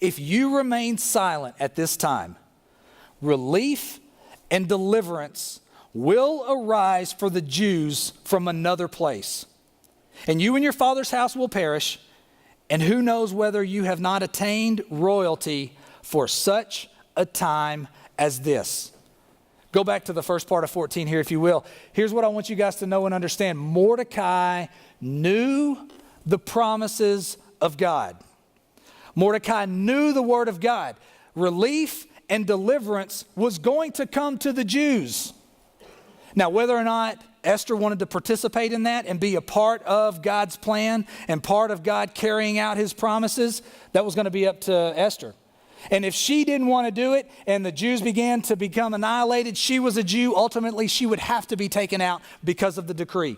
If you remain silent at this time, relief and deliverance will arise for the Jews from another place. And you and your father's house will perish, and who knows whether you have not attained royalty for such a time as this. Go back to the first part of 14 here, if you will. Here's what I want you guys to know and understand. Mordecai knew the promises of God. Mordecai knew the word of God. Relief and deliverance was going to come to the Jews. Now, whether or not Esther wanted to participate in that and be a part of God's plan and part of God carrying out his promises, that was going to be up to Esther. And if she didn't want to do it and the Jews began to become annihilated, she was a Jew. Ultimately, she would have to be taken out because of the decree.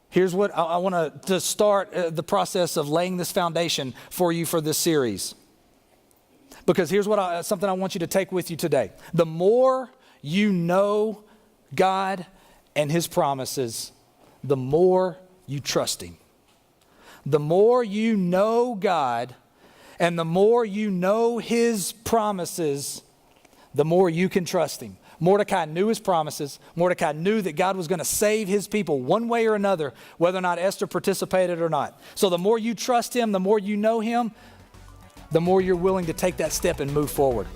Here's what I want to start the process of laying this foundation for you for this series. Because here's something I want you to take with you today. The more you know God and his promises, the more you trust him. The more you know God and the more you know his promises, the more you can trust him. Mordecai knew his promises. Mordecai knew that God was going to save his people one way or another, whether or not Esther participated or not. So the more you trust him, the more you know him, the more you're willing to take that step and move forward.